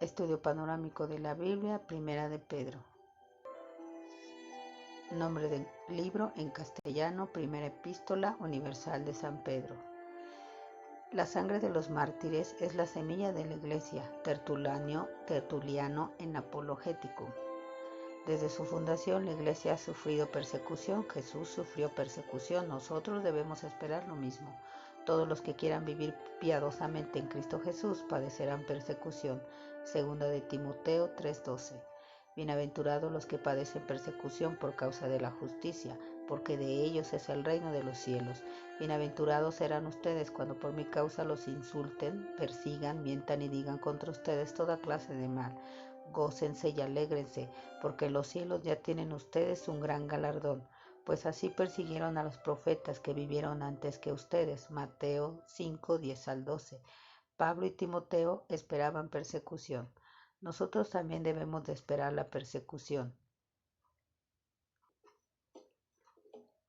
Estudio panorámico de la Biblia, Primera de Pedro. Nombre del libro en castellano, Primera Epístola Universal de San Pedro. La sangre de los mártires es la semilla de la Iglesia, Tertuliano en Apologético. Desde su fundación, la Iglesia ha sufrido persecución. Jesús sufrió persecución. Nosotros debemos esperar lo mismo. Todos los que quieran vivir piadosamente en Cristo Jesús padecerán persecución. Segunda de Timoteo 3:12. Bienaventurados los que padecen persecución por causa de la justicia, porque de ellos es el reino de los cielos. Bienaventurados serán ustedes cuando por mi causa los insulten, persigan, mientan y digan contra ustedes toda clase de mal. Gócense y alégrense, porque en los cielos ya tienen ustedes un gran galardón, pues así persiguieron a los profetas que vivieron antes que ustedes. Mateo 5:10-12. Pablo y Timoteo esperaban persecución. Nosotros también debemos de esperar la persecución.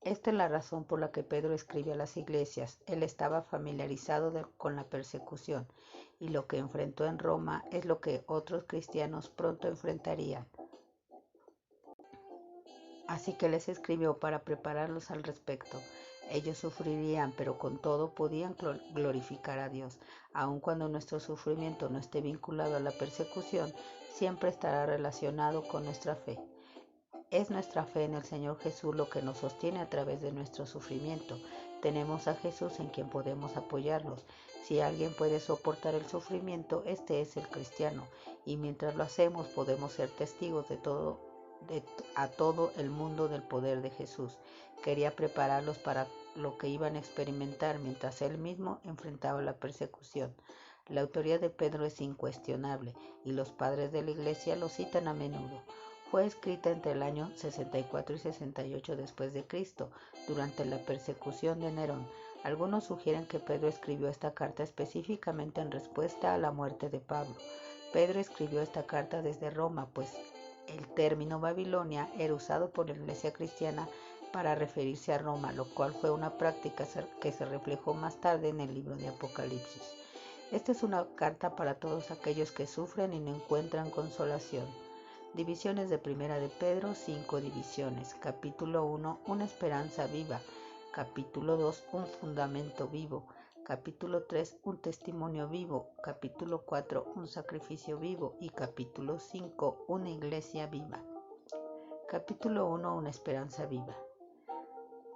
Esta es la razón por la que Pedro escribe a las iglesias. Él estaba familiarizado con la persecución, y lo que enfrentó en Roma es lo que otros cristianos pronto enfrentarían. Así que les escribió para prepararlos al respecto. Ellos sufrirían, pero con todo podían glorificar a Dios. Aun cuando nuestro sufrimiento no esté vinculado a la persecución, siempre estará relacionado con nuestra fe. Es nuestra fe en el Señor Jesús lo que nos sostiene a través de nuestro sufrimiento. Tenemos a Jesús en quien podemos apoyarnos. Si alguien puede soportar el sufrimiento, este es el cristiano. Y mientras lo hacemos, podemos ser testigos a todo el mundo del poder de Jesús. Quería prepararlos para lo que iban a experimentar mientras él mismo enfrentaba la persecución. La autoría de Pedro es incuestionable y los padres de la iglesia lo citan a menudo. Fue escrita entre el año 64 y 68 después de Cristo, durante la persecución de Nerón. Algunos sugieren que Pedro escribió esta carta específicamente en respuesta a la muerte de Pablo. Pedro escribió esta carta desde Roma, pues el término Babilonia era usado por la iglesia cristiana para referirse a Roma, lo cual fue una práctica que se reflejó más tarde en el libro de Apocalipsis. Esta es una carta para todos aquellos que sufren y no encuentran consolación. Divisiones de Primera de Pedro, 5 divisiones. Capítulo 1, una esperanza viva. Capítulo 2, un fundamento vivo. Capítulo 3, un testimonio vivo. Capítulo 4, un sacrificio vivo. Y capítulo 5, una iglesia viva. Capítulo 1, una esperanza viva.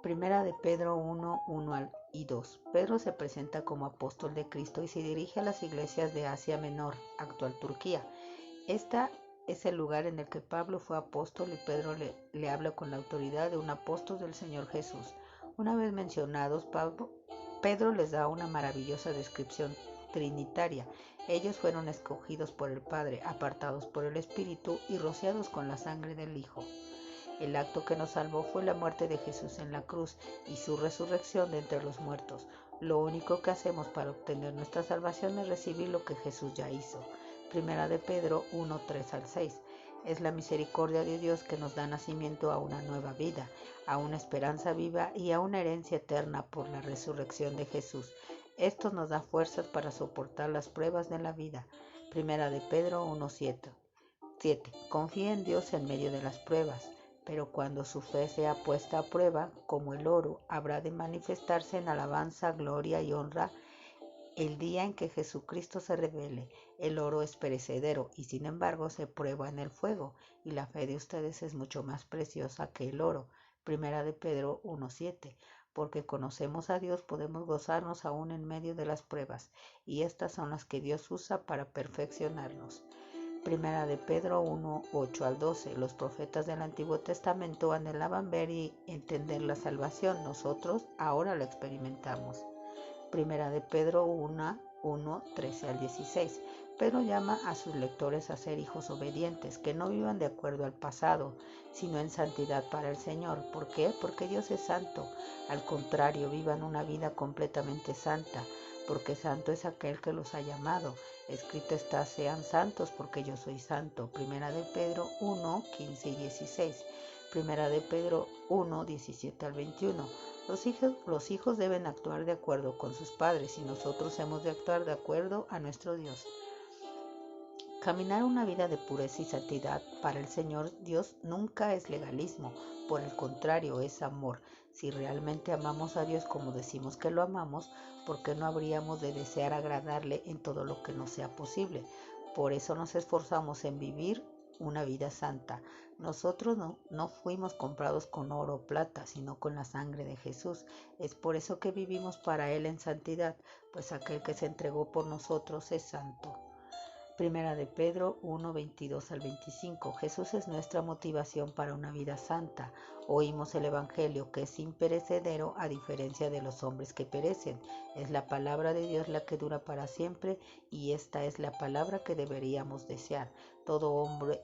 Primera de Pedro 1, 1 y 2. Pedro se presenta como apóstol de Cristo y se dirige a las iglesias de Asia Menor, actual Turquía. Esta es el lugar en el que Pablo fue apóstol y Pedro le habla con la autoridad de un apóstol del Señor Jesús. Una vez mencionados, Pedro les da una maravillosa descripción trinitaria. Ellos fueron escogidos por el Padre, apartados por el Espíritu y rociados con la sangre del Hijo. El acto que nos salvó fue la muerte de Jesús en la cruz y su resurrección de entre los muertos. Lo único que hacemos para obtener nuestra salvación es recibir lo que Jesús ya hizo. Primera de Pedro 1, 3-6. Es la misericordia de Dios que nos da nacimiento a una nueva vida, a una esperanza viva y a una herencia eterna por la resurrección de Jesús. Esto nos da fuerzas para soportar las pruebas de la vida. Primera de Pedro 1, 7. Confía en Dios en medio de las pruebas, pero cuando su fe sea puesta a prueba, como el oro, habrá de manifestarse en alabanza, gloria y honra el día en que Jesucristo se revele. El oro es perecedero y sin embargo se prueba en el fuego, y la fe de ustedes es mucho más preciosa que el oro. Primera de Pedro 1:7. Porque conocemos a Dios, podemos gozarnos aún en medio de las pruebas, y estas son las que Dios usa para perfeccionarnos. Primera de Pedro 1, 8-12. Los profetas del Antiguo Testamento anhelaban ver y entender la salvación. Nosotros ahora la experimentamos. Primera de Pedro 1, 13-16. Pedro llama a sus lectores a ser hijos obedientes, que no vivan de acuerdo al pasado, sino en santidad para el Señor. ¿Por qué? Porque Dios es santo. Al contrario, vivan una vida completamente santa, porque santo es aquel que los ha llamado. Escrito está: sean santos porque yo soy santo. Primera de Pedro 1, 15 y 16. Primera de Pedro 1, 17-21. Los hijos deben actuar de acuerdo con sus padres y nosotros hemos de actuar de acuerdo a nuestro Dios. Caminar una vida de pureza y santidad para el Señor Dios nunca es legalismo, por el contrario, es amor. Si realmente amamos a Dios como decimos que lo amamos, ¿por qué no habríamos de desear agradarle en todo lo que nos sea posible? Por eso nos esforzamos en vivir una vida santa. Nosotros no fuimos comprados con oro o plata, sino con la sangre de Jesús. Es por eso que vivimos para Él en santidad, pues aquel que se entregó por nosotros es santo. Primera de Pedro 1, 22 al 25. Jesús es nuestra motivación para una vida santa. Oímos el Evangelio que es imperecedero a diferencia de los hombres que perecen. Es la palabra de Dios la que dura para siempre y esta es la palabra que deberíamos desear. Todo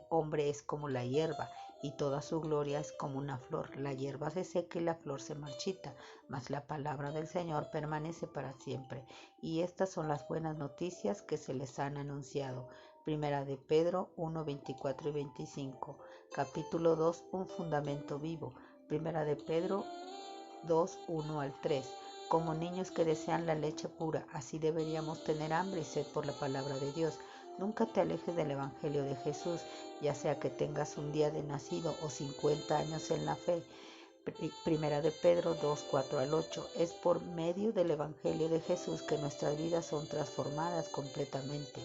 hombre es como la hierba y toda su gloria es como una flor. La hierba se seca y la flor se marchita, mas la palabra del Señor permanece para siempre. Y estas son las buenas noticias que se les han anunciado. Primera de Pedro 1, 24 y 25. Capítulo 2, un fundamento vivo. Primera de Pedro 2, 1 al 3. Como niños que desean la leche pura, así deberíamos tener hambre y sed por la palabra de Dios. Nunca te alejes del Evangelio de Jesús, ya sea que tengas un día de nacido o 50 años en la fe. Primera de Pedro 2, 4 al 8. Es por medio del Evangelio de Jesús que nuestras vidas son transformadas completamente.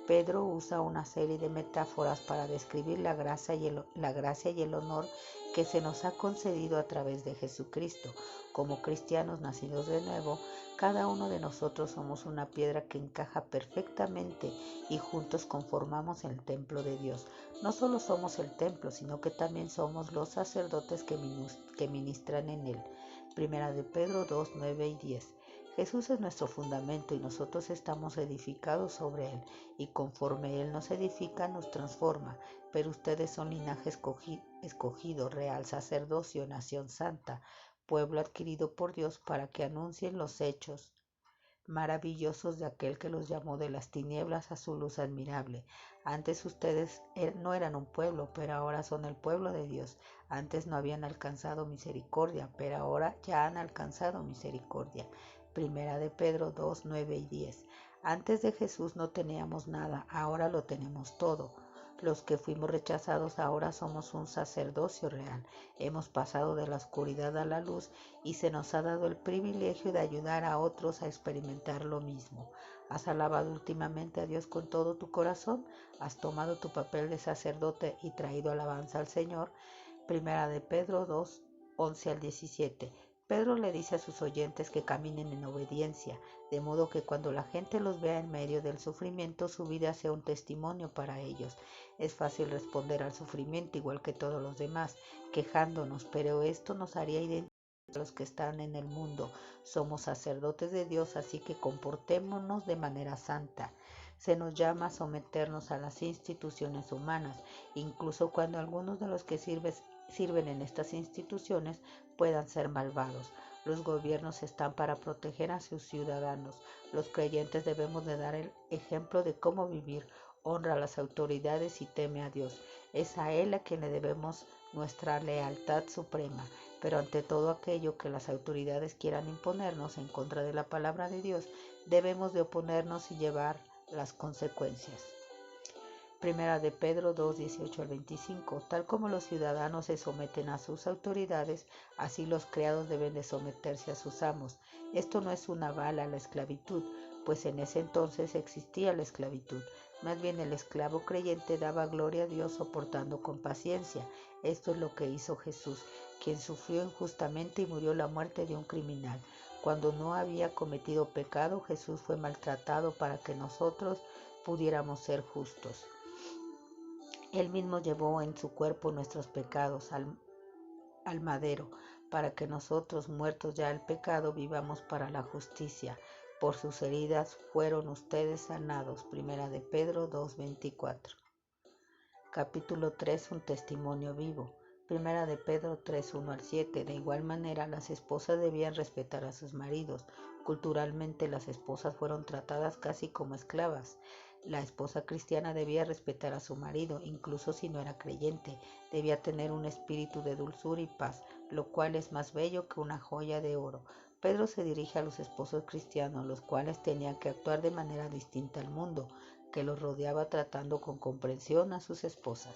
Pedro usa una serie de metáforas para describir la gracia y el honor que se nos ha concedido a través de Jesucristo. Como cristianos nacidos de nuevo, cada uno de nosotros somos una piedra que encaja perfectamente y juntos conformamos el templo de Dios. No solo somos el templo, sino que también somos los sacerdotes que ministran en él. Primera de Pedro 2, 9 y 10. Jesús es nuestro fundamento y nosotros estamos edificados sobre él, y conforme él nos edifica, nos transforma. Pero ustedes son linaje escogido, real sacerdocio, nación santa, pueblo adquirido por Dios para que anuncien los hechos maravillosos de aquel que los llamó de las tinieblas a su luz admirable. Antes ustedes no eran un pueblo, pero ahora son el pueblo de Dios. Antes no habían alcanzado misericordia, pero ahora ya han alcanzado misericordia. Primera de Pedro 2, 9 y 10. Antes de Jesús no teníamos nada, ahora lo tenemos todo. Los que fuimos rechazados ahora somos un sacerdocio real. Hemos pasado de la oscuridad a la luz y se nos ha dado el privilegio de ayudar a otros a experimentar lo mismo. ¿Has alabado últimamente a Dios con todo tu corazón? ¿Has tomado tu papel de sacerdote y traído alabanza al Señor? Primera de Pedro 2, 11 al 17. Pedro le dice a sus oyentes que caminen en obediencia, de modo que cuando la gente los vea en medio del sufrimiento, su vida sea un testimonio para ellos. Es fácil responder al sufrimiento igual que todos los demás, quejándonos, pero esto nos haría identificar a los que están en el mundo. Somos sacerdotes de Dios, así que comportémonos de manera santa. Se nos llama a someternos a las instituciones humanas, incluso cuando algunos de los que sirven en estas instituciones puedan ser malvados. Los gobiernos están para proteger a sus ciudadanos. Los creyentes debemos de dar el ejemplo de cómo vivir. Honra a las autoridades y teme a Dios. Es a Él a quien le debemos nuestra lealtad suprema. Pero ante todo aquello que las autoridades quieran imponernos en contra de la palabra de Dios, debemos de oponernos y llevar las consecuencias. Primera de Pedro 2, 18 al 25. Tal como los ciudadanos se someten a sus autoridades, así los criados deben de someterse a sus amos. Esto no es un aval a la esclavitud, pues en ese entonces existía la esclavitud. Más bien el esclavo creyente daba gloria a Dios soportando con paciencia. Esto es lo que hizo Jesús, quien sufrió injustamente y murió la muerte de un criminal. Cuando no había cometido pecado, Jesús fue maltratado para que nosotros pudiéramos ser justos. Él mismo llevó en su cuerpo nuestros pecados al madero, para que nosotros, muertos ya al pecado, vivamos para la justicia. Por sus heridas fueron ustedes sanados. Primera de Pedro 2:24. Capítulo 3. Un testimonio vivo. Primera de Pedro 3, 1 al 7. De igual manera, las esposas debían respetar a sus maridos. Culturalmente, las esposas fueron tratadas casi como esclavas. La esposa cristiana debía respetar a su marido, incluso si no era creyente. Debía tener un espíritu de dulzura y paz, lo cual es más bello que una joya de oro. Pedro se dirige a los esposos cristianos, los cuales tenían que actuar de manera distinta al mundo. que los rodeaba tratando con comprensión a sus esposas.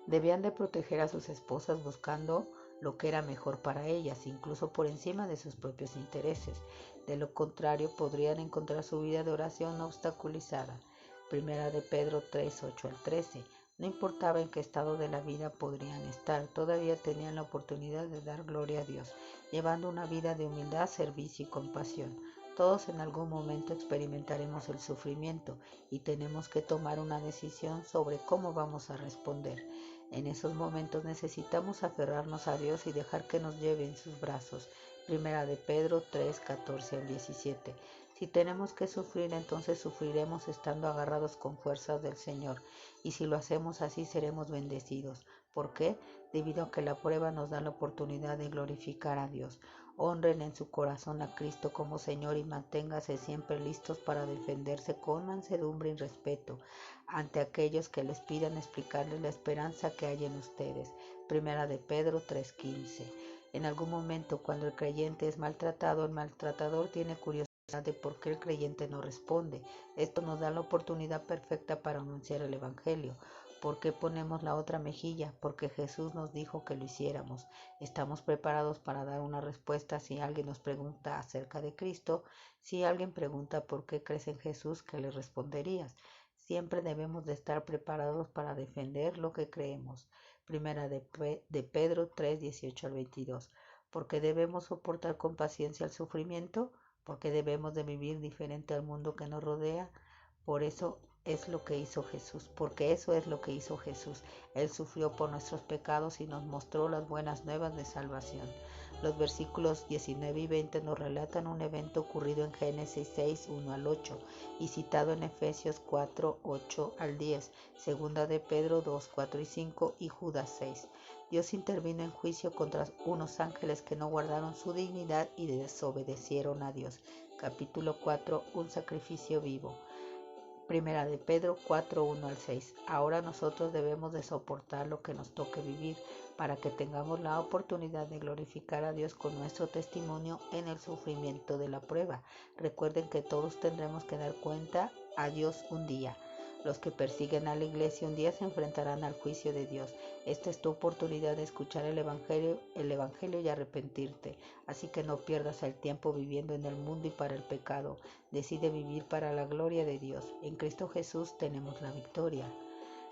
Debían de proteger a sus esposas buscando lo que era mejor para ellas, incluso por encima de sus propios intereses. De lo contrario, podrían encontrar su vida de oración obstaculizada. Primera de Pedro 3, 8 al 13. No importaba en qué estado de la vida podrían estar, todavía tenían la oportunidad de dar gloria a Dios, llevando una vida de humildad, servicio y compasión. Todos en algún momento experimentaremos el sufrimiento y tenemos que tomar una decisión sobre cómo vamos a responder. En esos momentos necesitamos aferrarnos a Dios y dejar que nos lleve en sus brazos. Primera de Pedro 3, 14 al 17. Si tenemos que sufrir, entonces sufriremos estando agarrados con fuerzas del Señor. Y si lo hacemos así, seremos bendecidos. ¿Por qué? Debido a que la prueba nos da la oportunidad de glorificar a Dios. Honren en su corazón a Cristo como Señor y manténganse siempre listos para defenderse con mansedumbre y respeto ante aquellos que les pidan explicarles la esperanza que hay en ustedes. Primera de Pedro 3:15. En algún momento, cuando el creyente es maltratado, el maltratador tiene curiosidad de por qué el creyente no responde. Esto nos da la oportunidad perfecta para anunciar el Evangelio. ¿Por qué ponemos la otra mejilla? Porque Jesús nos dijo que lo hiciéramos. Estamos preparados para dar una respuesta si alguien nos pregunta acerca de Cristo. Si alguien pregunta por qué crees en Jesús, ¿qué le responderías? Siempre debemos de estar preparados para defender lo que creemos. Primera de Pedro 3, 18 al 22. ¿Por qué debemos soportar con paciencia el sufrimiento? Porque debemos de vivir diferente al mundo que nos rodea. Por eso es lo que hizo Jesús, porque eso es lo que hizo Jesús. Él sufrió por nuestros pecados y nos mostró las buenas nuevas de salvación. Los versículos 19 y 20 nos relatan un evento ocurrido en Génesis 6, 1 al 8 y citado en Efesios 4, 8 al 10, segunda de Pedro 2, 4 y 5 y Judas 6. Dios intervino en juicio contra unos ángeles que no guardaron su dignidad y desobedecieron a Dios. Capítulo 4, un sacrificio vivo. Primera de Pedro 4, 1 al 6. Ahora nosotros debemos de soportar lo que nos toque vivir para que tengamos la oportunidad de glorificar a Dios con nuestro testimonio en el sufrimiento de la prueba. Recuerden que todos tendremos que dar cuenta a Dios un día. Los que persiguen a la iglesia un día se enfrentarán al juicio de Dios. Esta es tu oportunidad de escuchar el evangelio y arrepentirte. Así que no pierdas el tiempo viviendo en el mundo y para el pecado. Decide vivir para la gloria de Dios. En Cristo Jesús tenemos la victoria.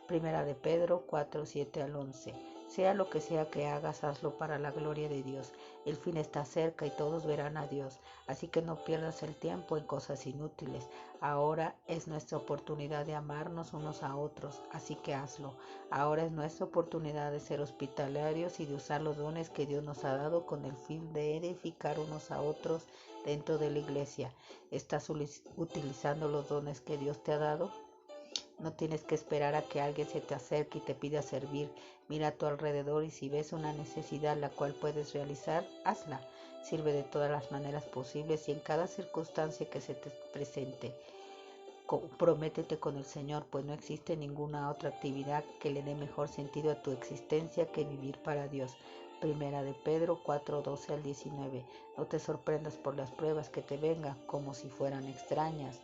Primera de Pedro 4, 7 al 11. Sea lo que sea que hagas, hazlo para la gloria de Dios. El fin está cerca y todos verán a Dios. Así que no pierdas el tiempo en cosas inútiles. Ahora es nuestra oportunidad de amarnos unos a otros, así que hazlo. Ahora es nuestra oportunidad de ser hospitalarios y de usar los dones que Dios nos ha dado con el fin de edificar unos a otros dentro de la iglesia. ¿Estás utilizando los dones que Dios te ha dado? No tienes que esperar a que alguien se te acerque y te pida servir. Mira a tu alrededor y si ves una necesidad la cual puedes realizar, hazla. Sirve de todas las maneras posibles y en cada circunstancia que se te presente. Comprométete con el Señor, pues no existe ninguna otra actividad que le dé mejor sentido a tu existencia que vivir para Dios. Primera de Pedro 4, 12 al 19. No te sorprendas por las pruebas que te vengan como si fueran extrañas.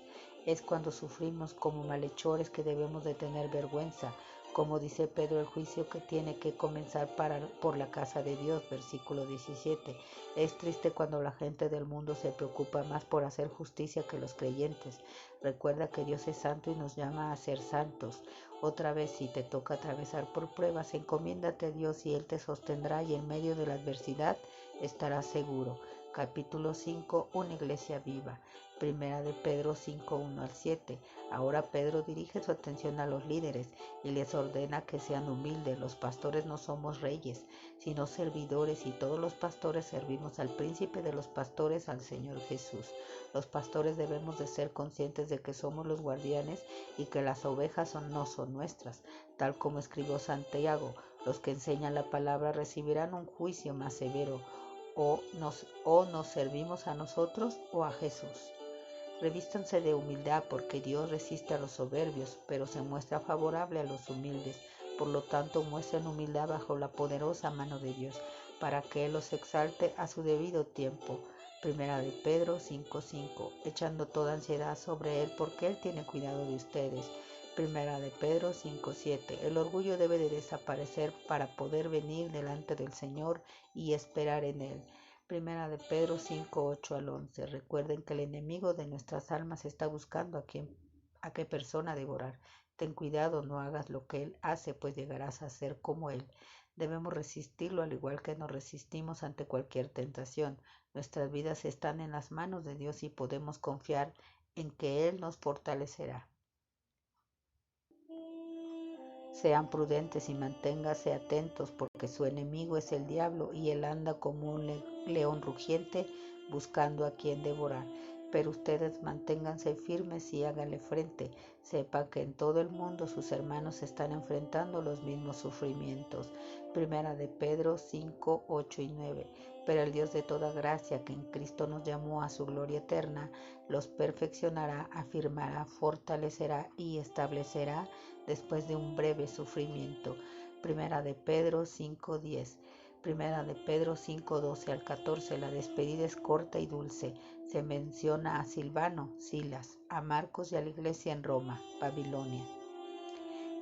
Es cuando sufrimos como malhechores que debemos de tener vergüenza. Como dice Pedro, el juicio que tiene que comenzar por la casa de Dios, versículo 17. Es triste cuando la gente del mundo se preocupa más por hacer justicia que los creyentes. Recuerda que Dios es santo y nos llama a ser santos. Otra vez, si te toca atravesar por pruebas, encomiéndate a Dios y Él te sostendrá y en medio de la adversidad estarás seguro. Capítulo 5, una iglesia viva. Primera de Pedro 5, 1 al 7. Ahora Pedro dirige su atención a los líderes y les ordena que sean humildes. Los pastores no somos reyes, sino servidores, y todos los pastores servimos al príncipe de los pastores, al Señor Jesús. Los pastores debemos de ser conscientes de que somos los guardianes y que las ovejas no son nuestras. Tal como escribió Santiago, los que enseñan la palabra recibirán un juicio más severo. O nos servimos a nosotros o a Jesús. Revístanse de humildad, porque Dios resiste a los soberbios, pero se muestra favorable a los humildes. Por lo tanto, muestren humildad bajo la poderosa mano de Dios, para que Él los exalte a su debido tiempo. Primera de Pedro 5:5, echando toda ansiedad sobre Él porque Él tiene cuidado de ustedes. Primera de Pedro 5:7, el orgullo debe de desaparecer para poder venir delante del Señor y esperar en Él. Primera de Pedro 5:8 al 11, recuerden que el enemigo de nuestras almas está buscando a qué persona devorar. Ten cuidado, no hagas lo que Él hace, pues llegarás a ser como Él. Debemos resistirlo al igual que nos resistimos ante cualquier tentación. Nuestras vidas están en las manos de Dios y podemos confiar en que Él nos fortalecerá. Sean prudentes y manténganse atentos porque su enemigo es el diablo y él anda como un león rugiente buscando a quien devorar. Pero ustedes manténganse firmes y háganle frente. Sepan que en todo el mundo sus hermanos están enfrentando los mismos sufrimientos. Primera de Pedro 5, 8 y 9. Pero el Dios de toda gracia, que en Cristo nos llamó a su gloria eterna, los perfeccionará, afirmará, fortalecerá y establecerá después de un breve sufrimiento. Primera de Pedro 5:10. Primera de Pedro 5:12 al 14. La despedida es corta y dulce. Se menciona a Silvano, Silas, a Marcos y a la iglesia en Roma, Babilonia.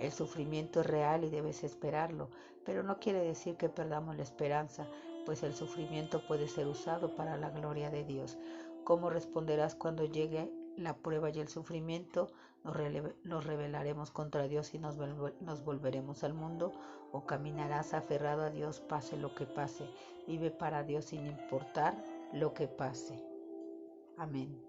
El sufrimiento es real y debes esperarlo, pero no quiere decir que perdamos la esperanza, pues el sufrimiento puede ser usado para la gloria de Dios. ¿Cómo responderás cuando llegue la prueba y el sufrimiento? ¿Nos rebelaremos contra Dios y nos volveremos al mundo? ¿O caminarás aferrado a Dios pase lo que pase? Vive para Dios sin importar lo que pase. Amén.